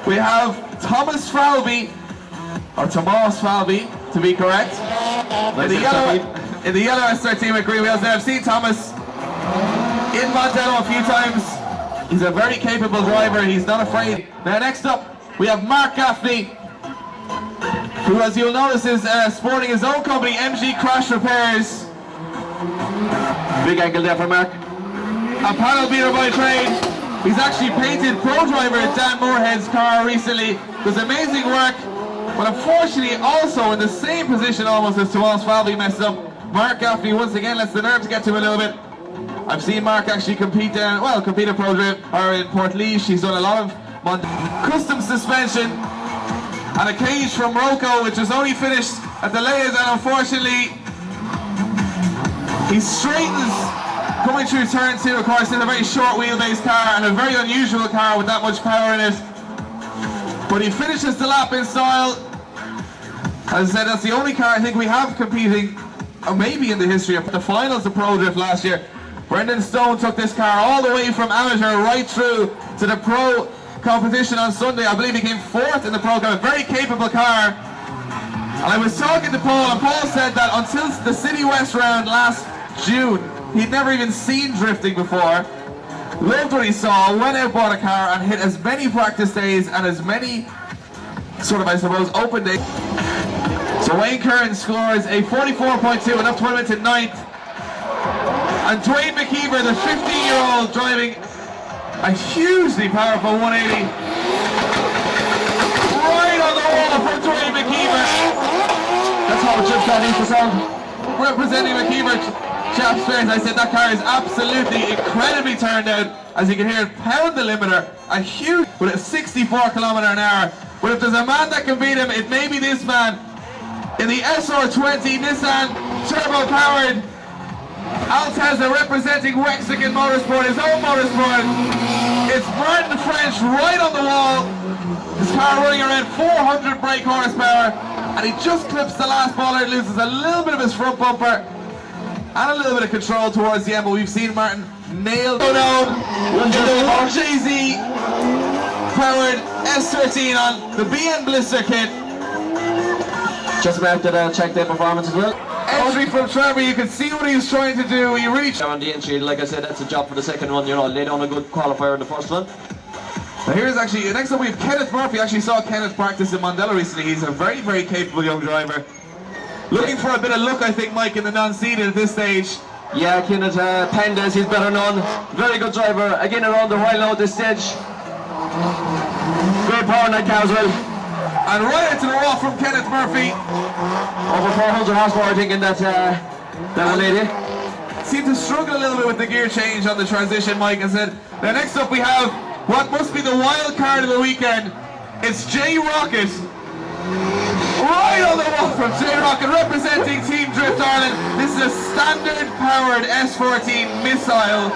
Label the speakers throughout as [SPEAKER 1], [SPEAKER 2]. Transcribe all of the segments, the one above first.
[SPEAKER 1] we have Thomas Falvey, or Tomas Falvey to be correct. In the yellow S13 with green wheels. Now I've seen Thomas in Mondello a few times. He's a very capable driver, he's not afraid. Now next up we have Mark Gaffney, who, as you'll notice, is sporting his own company, MG Crash Repairs. Big angle there for Mark. A panel beater by trade. He's actually painted Prodrift Dan Moorhead's car recently. Does amazing work, but unfortunately also in the same position almost as Tomas Falvey messed up. Mark Gaffney once again lets the nerves get to him a little bit. I've seen Mark actually compete at Prodrift or in Portlaoise. He's done a lot of custom suspension and a cage from Rocco, which was only finished at the lathes, and unfortunately he straightens coming through turn 2. Of course, in a very short wheelbase car and a very unusual car with that much power in it, but he finishes the lap in style. As I said, that's the only car I think we have competing, or maybe in the history of the finals of Prodrift last year. Brendan Stone took this car all the way from amateur right through to the pro competition on Sunday. I believe he came 4th in the pro car. A very capable car. And I was talking to Paul, and Paul said that until the City West round last June, he'd never even seen drifting before. Loved what he saw, went out, bought a car, and hit as many practice days and as many sort of, I suppose, open days. So Wayne Curran scores a 44.2, enough to put him into 9th. And Dwayne McKeever, the 15-year-old, driving a hugely powerful 180. Right on the wall from Dwayne McKeever. That's how Chip that needs to sound. Representing McKeever, Chap Spears. I said that car is absolutely incredibly turned out. As you can hear it pound the limiter. A huge, with a 64 km/h. But if there's a man that can beat him, it may be this man. In the SR20 Nissan turbo-powered Altezza, representing Mexican Motorsport, his own motorsport. It's Martin French right on the wall. His car running around 400 brake horsepower, and he just clips the last bollard, loses a little bit of his front bumper and a little bit of control towards the end, but we've seen Martin nail down in the Jay-Z powered S13 on the BN Blister kit.
[SPEAKER 2] Just about to check their performance as well.
[SPEAKER 1] Entry from Trevor, you can see what he was trying to do. He really
[SPEAKER 2] on the entry, like I said, that's a job for the second one. You know, laid on a good qualifier in the first one.
[SPEAKER 1] Now here's actually, next up we have Kenneth Murphy. I actually saw Kenneth practice in Mondello recently. He's a very, very capable young driver. Looking for a bit of luck, I think, Mike, in the non-seeded at this stage.
[SPEAKER 2] Yeah, Kenneth Pendes, he's better known. Very good driver. Again, around the while now at this stage. Great power in that car as well.
[SPEAKER 1] And right into the wall from Kenneth Murphy.
[SPEAKER 2] Over 400 horsepower, I think, in that 180.
[SPEAKER 1] Seemed to struggle a little bit with the gear change on the transition, Mike, and said, now next up we have what must be the wild card of the weekend. It's J Rocket. Right on the wall from J Rocket, representing Team Drift Ireland. This is a standard powered S14 missile.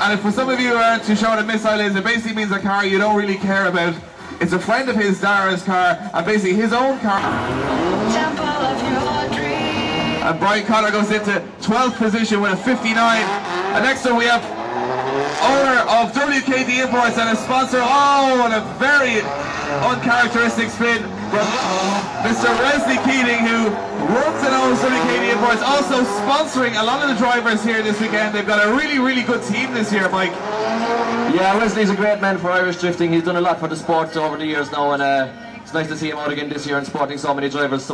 [SPEAKER 1] And if for some of you who aren't too sure what a missile is, it basically means a car you don't really care about. It's a friend of his, Dara's car, and basically his own car. And Brian Connor goes into 12th position with a 59. And next up we have owner of WKD Imports and a sponsor. Oh, and a very uncharacteristic spin from Mr. Wesley Keating, who runs and owns WKD Imports, also sponsoring a lot of the drivers here this weekend. They've got a really, really good team this year, Mike.
[SPEAKER 2] Yeah, Wesley's a great man for Irish drifting. He's done a lot for the sport over the years now, and it's nice to see him out again this year and supporting so many drivers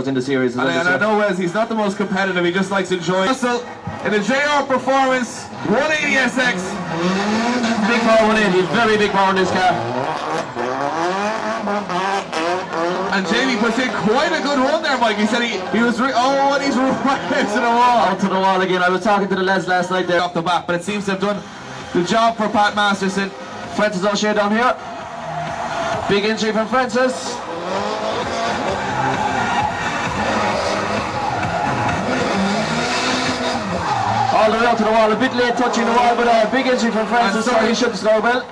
[SPEAKER 2] in the series.
[SPEAKER 1] And I know Wes, he's not the most competitive, he just likes to enjoy. Russell in the JR Performance 180 SX.
[SPEAKER 2] Big power 180, very big power in this car.
[SPEAKER 1] And Jamie puts in quite a good run there, Mike. He said he was and he's right out to the wall.
[SPEAKER 2] Out to the wall again. I was talking to the lads last night there
[SPEAKER 1] off the bat, but it seems to have done the job for Pat Masterson.
[SPEAKER 2] Francis O'Shea down here. Big entry from Francis. All the way out to the wall, a bit late touching the wall, but a big entry from Francis. Sorry, he should score well.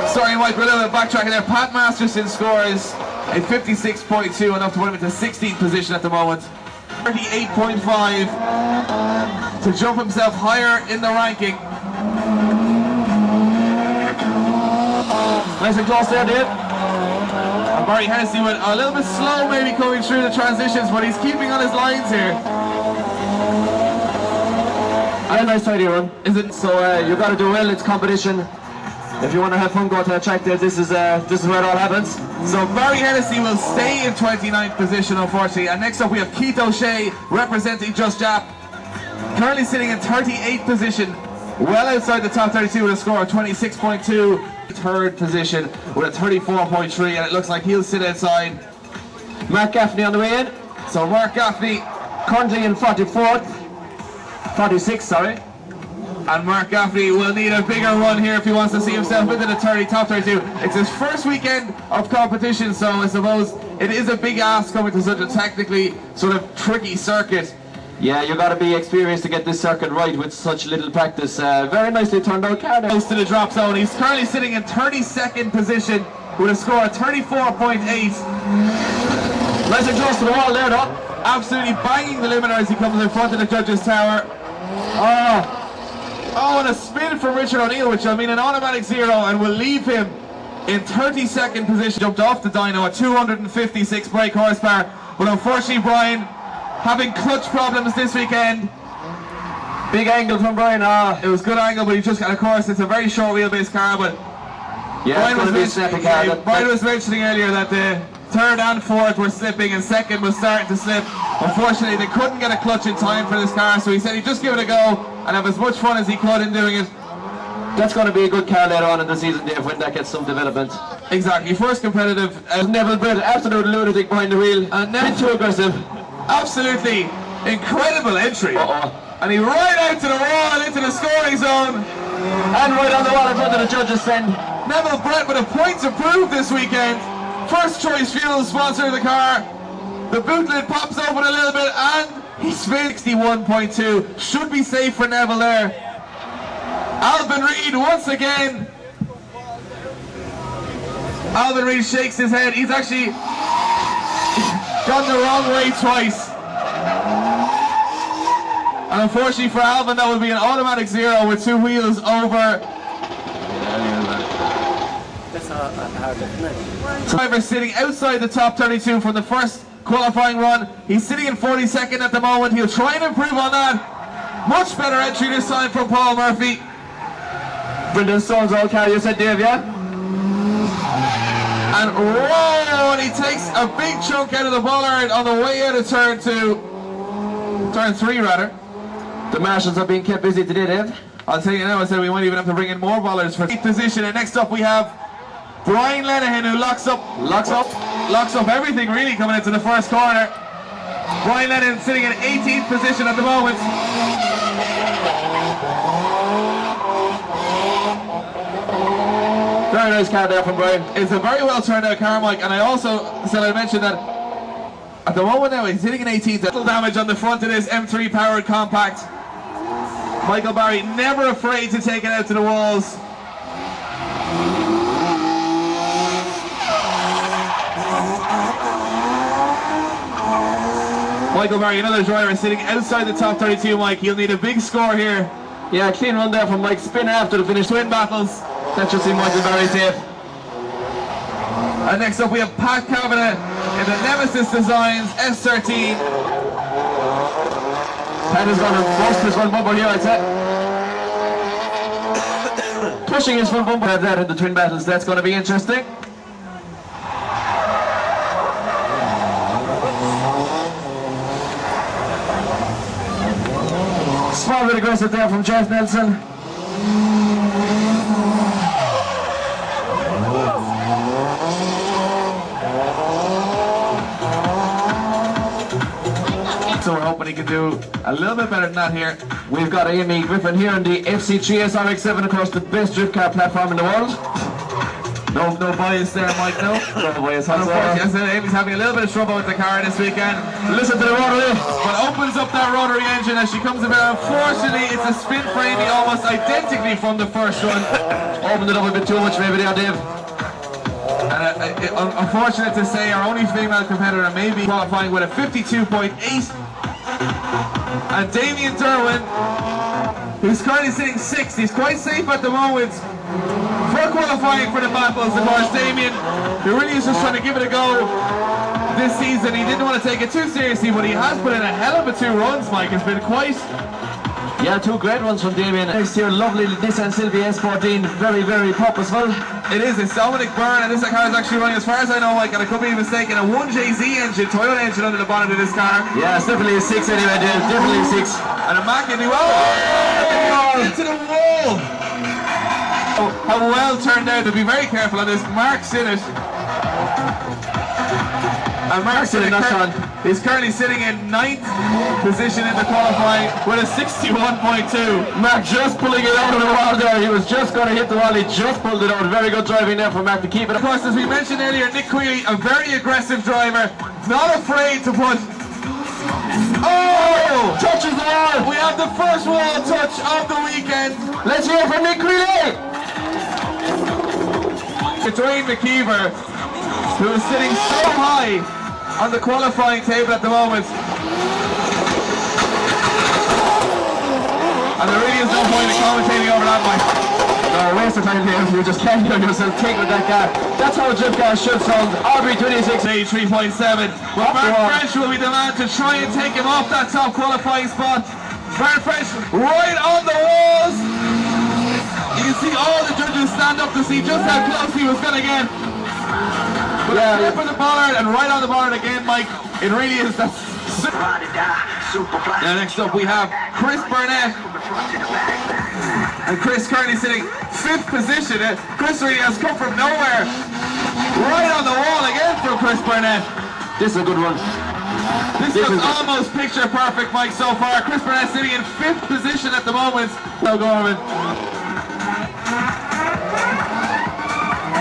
[SPEAKER 1] Sorry, Mike, we're a little bit backtracking there. Pat Masterson scores a 56.2, enough to put him into 16th position at the moment. 38.5 to jump himself higher in the ranking.
[SPEAKER 2] Nice and close there, Dave.
[SPEAKER 1] And Barry Hennessy went a little bit slow maybe coming through the transitions, but he's keeping on his lines here.
[SPEAKER 2] And a nice tidy run.
[SPEAKER 1] Is it?
[SPEAKER 2] So you got to do well, it's competition. If you want to have fun, go to a track there, this is where it all happens.
[SPEAKER 1] So Barry Hennessy will stay in 29th position, unfortunately. And next up we have Keith O'Shea representing Just Jap, currently sitting in 38th position, well outside the top 32 with a score of 26.2. Third position with a 34.3, and it looks like he'll sit outside.
[SPEAKER 2] Mark Gaffney on the way in.
[SPEAKER 1] So Mark Gaffney
[SPEAKER 2] currently in 46th, sorry.
[SPEAKER 1] And Mark Gaffney will need a bigger run here if he wants to see himself within the top 32. It's his first weekend of competition, so I suppose it is a big ask coming to such a technically sort of tricky circuit.
[SPEAKER 2] Yeah, you got to be experienced to get this circuit right with such little practice. Very nicely turned out car there.
[SPEAKER 1] Close to the drop zone. He's currently sitting in 32nd position with a score of 34.8.
[SPEAKER 2] Nice and close to the wall there, though.
[SPEAKER 1] Absolutely banging the limiter as he comes in front of the judges' tower. Oh, and a spin from Richard O'Neill, which will mean an automatic 0 and will leave him in 32nd position. Jumped off the dyno at 256 brake horsepower, but unfortunately Brian having clutch problems this weekend.
[SPEAKER 2] Big angle from Brian.
[SPEAKER 1] It was good angle, but he just got, of course, it's a very short wheelbase car, but
[SPEAKER 2] yeah,
[SPEAKER 1] Brian was mentioning earlier that the third and fourth were slipping and second was starting to slip. Unfortunately, they couldn't get a clutch in time for this car, so he said he'd just give it a go and have as much fun as he could in doing it.
[SPEAKER 2] That's going to be a good car later on in the season, Dave, when that gets some development.
[SPEAKER 1] Exactly, first competitive.
[SPEAKER 2] Neville Britt, absolute lunatic behind the wheel, and not too aggressive.
[SPEAKER 1] Absolutely incredible entry. And he right out to the wall, into the scoring zone.
[SPEAKER 2] And right on the wall in front of the judges' stand.
[SPEAKER 1] Neville Brett with a point to prove this weekend. First Choice Fuel sponsor of the car. The boot lid pops open a little bit and he spins 61.2. Should be safe for Neville there. Alvin Reid once again. Alvin Reid shakes his head. He's actually gone the wrong way twice. And unfortunately for Alvin, that would be an automatic 0 with two wheels over. Driver sitting outside the top 32 from the first qualifying run. He's sitting in 42nd at the moment. He'll try and improve on that. Much better entry this time from Paul Murphy.
[SPEAKER 2] Brendan Stone's all car, you said, Dave, yeah?
[SPEAKER 1] And whoa, and he takes a big chunk out of the bollard on the way out of turn 3 rather.
[SPEAKER 2] The marshals are being kept busy today, Dave.
[SPEAKER 1] I'll tell you now, I said we might even have to bring in more bollards for 8th position. And next up we have Brian Lenihan, who locks up everything really coming into the first corner. Brian Lenihan sitting in 18th position at the moment.
[SPEAKER 2] Very nice car there from Brian.
[SPEAKER 1] It's a very well turned out car, Mike, and I also said I mentioned that at the moment now he's sitting in 18th. Little damage on the front of this M3 powered compact. Michael Barry never afraid to take it out to the walls. Michael Barry, another driver sitting outside the top 32, Mike. He'll need a big score here.
[SPEAKER 2] Yeah, clean run there from Mike Spinner after the finish.
[SPEAKER 1] Twin battles.
[SPEAKER 2] That should see Michael Barry safe.
[SPEAKER 1] And next up we have Pat Kavanagh in the Nemesis Designs S13.
[SPEAKER 2] Pat is going to bust his front bumper here, I'd say. Pushing his front bumper there in the twin battles. That's going to be interesting. Small bit aggressive there from Jeff Nelson.
[SPEAKER 1] So we're hoping he can do a little bit better than that here.
[SPEAKER 2] We've got Amy Griffin here in the FC3S RX-7, of course, the best drift car platform in the world.
[SPEAKER 1] No bias there, Mike, no?
[SPEAKER 2] No bias.
[SPEAKER 1] Unfortunately, I said Amy's having a little bit of trouble with the car this weekend.
[SPEAKER 2] Listen to the rotary.
[SPEAKER 1] But opens up that rotary engine as she comes about. Unfortunately, it's a spin for Amy almost identically from the first run.
[SPEAKER 2] Opened it up a bit too much maybe there, Dave.
[SPEAKER 1] And unfortunate to say, our only female competitor may be qualifying with a 52.8. And Damien Derwin, who's currently sitting 6th, he's quite safe at the moment. For qualifying for the battles, of course, Damien, who really is just trying to give it a go this season. He didn't want to take it too seriously, but he has put in a hell of a 2 runs, Mike. It's been quite...
[SPEAKER 2] Yeah, 2 great ones from Damien. Next here, lovely Nissan Sylvia S14, very, very purposeful.
[SPEAKER 1] It is, it's Dominic Byrne, and this car is actually running, as far as I know, Mike, and I could be mistaken, a 1JZ engine, Toyota engine under the bonnet of this car.
[SPEAKER 2] Yeah, it's definitely a 6 anyway, Dave, definitely a 6.
[SPEAKER 1] And a Mack into, into the wall! Oh, how well turned out, to be very careful on this. Mark's in it. And Mark's in it, he's currently sitting in 9th position in the qualifying with a 61.2.
[SPEAKER 2] Mark just pulling it out of the wall there. He was just going to hit the wall. He just pulled it out. Very good driving there for Mark to keep it.
[SPEAKER 1] Of course, as we mentioned earlier, Nick Queally, a very aggressive driver, not afraid to put... Oh!
[SPEAKER 2] Touches the wall.
[SPEAKER 1] We have the first wall touch of the weekend.
[SPEAKER 2] Let's hear from Nick Queally.
[SPEAKER 1] Dwayne McKeever, who is sitting so high on the qualifying table at the moment. And there really is no point in commentating over that, Mike.
[SPEAKER 2] No, waste of time here. You just can't get yourself taken with that car. That's how a drift car should sound. RB26.
[SPEAKER 1] 3.7. But Mark French will be the man to try and take him off that top qualifying spot. Mark French right on the walls. You can see all the judges stand up to see just how close he was going to get. But yeah, for the bollard and right on the bollard again, Mike. It really is that. Now next up we have Chris Burnett. And Chris currently sitting 5th position. Chris really has come from nowhere. Right on the wall again from Chris Burnett.
[SPEAKER 2] This is a good one.
[SPEAKER 1] This looks almost picture perfect, Mike, so far. Chris Burnett sitting in 5th position at the moment. O'Gorman.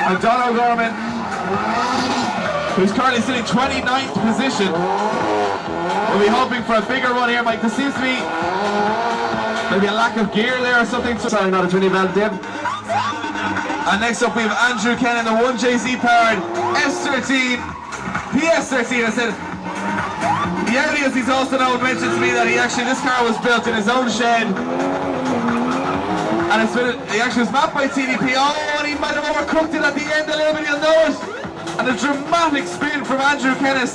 [SPEAKER 1] And Don O'Gorman, who's currently sitting 29th position. We'll be hoping for a bigger run here, Mike. There seems to be maybe a lack of gear there or something.
[SPEAKER 2] Sorry, not a 20 valve, Deb.
[SPEAKER 1] And next up we have Andrew Kennan, the 1JZ powered S13, PS13. I said, the earliest he's also now mentioned to me that this car was built in his own shed. And he actually was mapped by TDP. Oh, and he might have overcooked it at the end a little bit, you'll know it. And a dramatic spin from Andrew Kennis.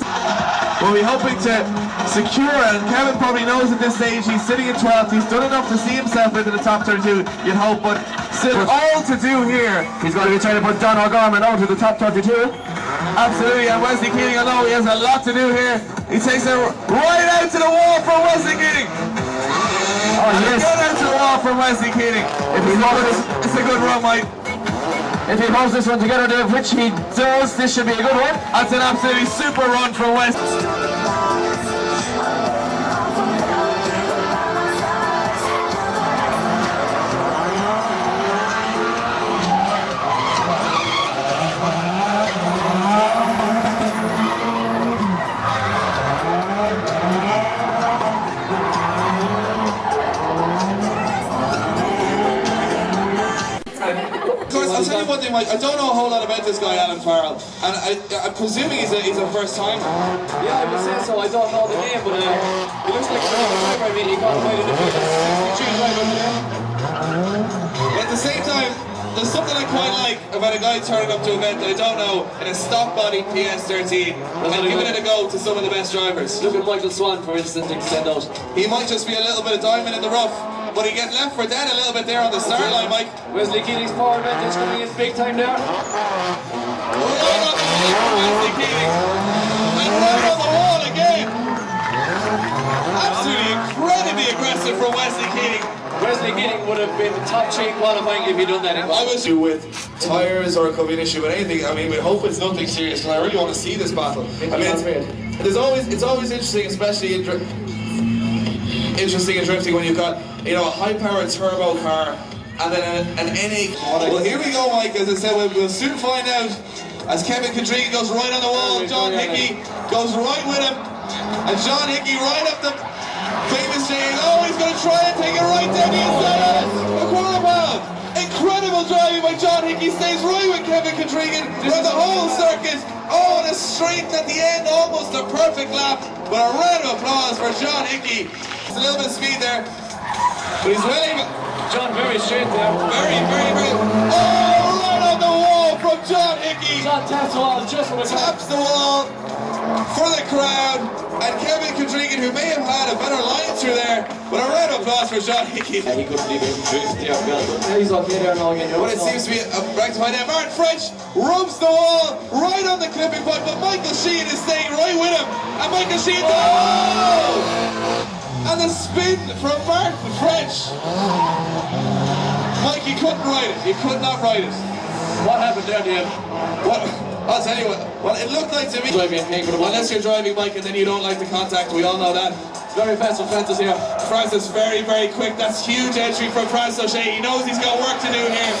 [SPEAKER 1] We'll be hoping to secure, and Kevin probably knows at this stage, he's sitting in 12th. He's done enough to see himself into the top 32, you'd hope, but still all to do here.
[SPEAKER 2] He's going to be trying to put Don O'Gorman out to the top 32.
[SPEAKER 1] Absolutely, and Wesley Keating, although he has a lot to do here, he takes it right out to the wall for Wesley Keating. Oh, yes. Good out to the wall from Wesley Keating. If he holds this, it's a good run, Mike.
[SPEAKER 2] If he holds this one together, Dave, which he does, this should be a good one.
[SPEAKER 1] That's an absolutely super run for West. I'll tell you one thing, Mike, I don't know a whole lot about this guy, Alan Farrell, and I'm presuming he's a first time.
[SPEAKER 3] Yeah, I would say so. I don't know the name, but he looks like a really driver. I mean, he got quite in the field. 63 driver there.
[SPEAKER 1] At the same time, there's something I quite like about a guy turning up to an event that I don't know in a stock body PS13 and giving it a go to some of the best drivers.
[SPEAKER 3] Look at Michael Swan, for instance, to send out.
[SPEAKER 1] He might just be a little bit of diamond in the rough, but he get left for dead a little bit there on the start line, Mike.
[SPEAKER 3] Wesley Keating's power advantage coming in big time there.
[SPEAKER 1] Right on the wall for Wesley Keating. And right on the wall again. Absolutely incredibly aggressive from Wesley Keating.
[SPEAKER 3] Wesley Keating would have been top chain qualifying if he'd done that.
[SPEAKER 1] I was with tyres or it could be an issue with anything. I mean, we hope it's nothing serious because I really want to see this battle. I mean, it's always interesting, especially in drifting when you've got, you know, a high-powered turbo car and then an NA. Well, here we go, Mike. As I said, we'll soon find out. As Kevin Kadriga goes right on the wall, John Hickey goes right with him, and John Hickey right up the famous saying, oh, he's going to try and take it right down the inside of it. A quarter mile. Incredible driving by John Hickey. Stays right with Kevin Kadrigan for the whole circuit. Oh, and a strength at the end, almost a perfect lap. But a round of applause for John Hickey. It's a little bit of speed there, but he's winning.
[SPEAKER 3] John, very straight there.
[SPEAKER 1] Very, very, very. Oh, right on the
[SPEAKER 3] on, taps the wall, just for the
[SPEAKER 1] Taps the wall for the crowd, and Kevin Kendrigan, who may have had a better line through there, but a round of applause for John Hickey.
[SPEAKER 3] Yeah, he couldn't leave him drift there, but he's okay there now again.
[SPEAKER 1] But it seems to be rectified now. Martin French rubs the wall right on the clipping point, but Michael Sheehan is staying right with him, and Michael Sheehan, oh! And the spin from Martin French. Mike, he couldn't ride it. He could not ride it.
[SPEAKER 3] What happened there, Dave?
[SPEAKER 1] What? I'll tell you what. Well, it looked like to me. Unless you're driving, Mike, and then you don't like the contact. We all know that.
[SPEAKER 3] Very fast with Francis here.
[SPEAKER 1] Francis very, very quick. That's huge entry from Francis O'Shea. He knows he's got work to do here.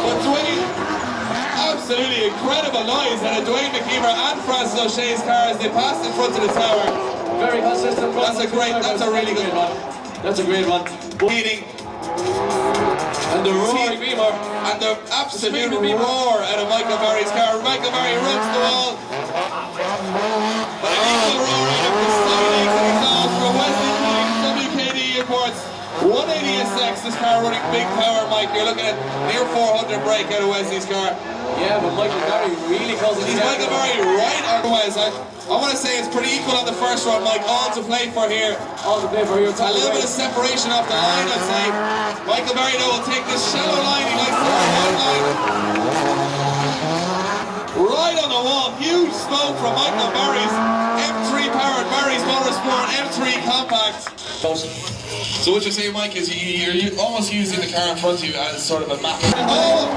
[SPEAKER 1] But Dwayne, absolutely incredible noise out of Dwayne McKeever and Francis O'Shea's car as they passed in front of the tower.
[SPEAKER 3] Very consistent.
[SPEAKER 1] That's a really good one.
[SPEAKER 3] That's a great one.
[SPEAKER 1] Leading.
[SPEAKER 3] And the roaring beamer.
[SPEAKER 1] And the absolute roar out of Michael Barry's car. Michael Barry runs the wall. But an equal roar out of the sliding exhaust from Wesley King, WKD Imports. 180SX, this car running big power, Mike. You're looking at near 400 brake out of Wesley's car.
[SPEAKER 3] Yeah, but Michael Barry really causing
[SPEAKER 1] He's Michael Barry right otherwise. I want to say it's pretty equal on the first run, Mike. All to play for here.
[SPEAKER 3] All to play for here.
[SPEAKER 1] A little bit of separation off the line, I'd say. Michael Barry, though, will take this shallow line. He likes the one line. Right on the wall. Huge smoke from Michael Barry's M3 powered Barry's Motorsport M3 Compact. So what you're saying, Mike, is you're almost using the car in front of you as sort of a map. Oh!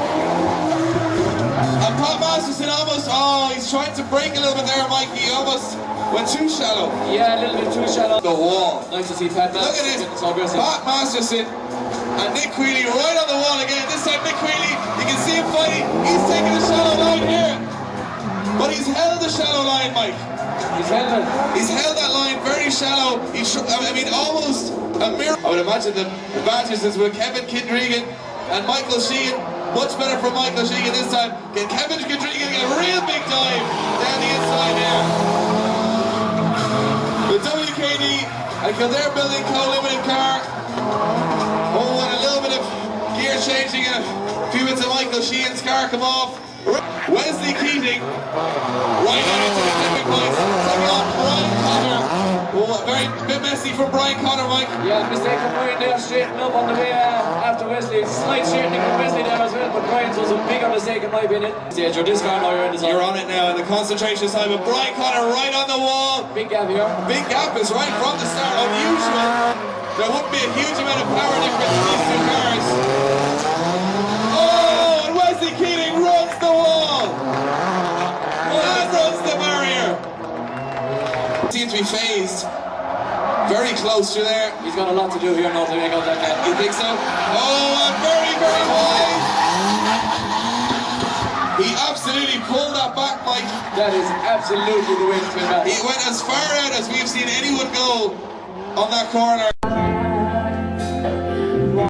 [SPEAKER 1] And Pat Masterson almost, he's trying to break a little bit there, Mike. He almost went too shallow.
[SPEAKER 3] Yeah, a little bit too shallow.
[SPEAKER 1] The wall.
[SPEAKER 3] Nice to see Pat Masterson.
[SPEAKER 1] Look at this. Pat Masterson and Nick Queally right on the wall again. This time Nick Queally, you can see him fighting. He's taking a shallow line here. But he's held the shallow line, Mike.
[SPEAKER 3] He's held it.
[SPEAKER 1] He's held that line very shallow. I mean, almost a mirror. I would imagine the advantage is with Kevin Kendrigan and Michael Sheehan. Much better for Michael Sheehan this time. Can Kevin Kendrigan get a real big dive down the inside here? The WKD and Kildare Building Co-Limited car. Oh, and a little bit of gear changing and a few bits of Michael Sheehan's car come off. Wesley Keating right on into the clipping points. Taking on Brian Connor. Oh, very bit messy from Brian Connor, Mike.
[SPEAKER 3] Yeah, mistake from Brian there, straightening up on the way after Wesley. Slight straightening from Wesley there as well, but Brian's was a bigger mistake in my opinion. Stage, you're this car now, you're in the zone.
[SPEAKER 1] You're on it now, and the concentration time with Brian Connor right on the wall.
[SPEAKER 3] Big gap here.
[SPEAKER 1] Big gap is right from the start. Unusual. There wouldn't be a huge amount of power difference in these two cars. Oh, and Wesley Keating runs the wall. And runs the barrier. Seems to be phased. Very close to there.
[SPEAKER 3] He's got a lot to do here now to make out that gap.
[SPEAKER 1] You think so? Oh, and very, very wide. He absolutely pulled that back, Mike.
[SPEAKER 3] That is absolutely the way to spin back.
[SPEAKER 1] He went as far out as we've seen anyone go on that corner.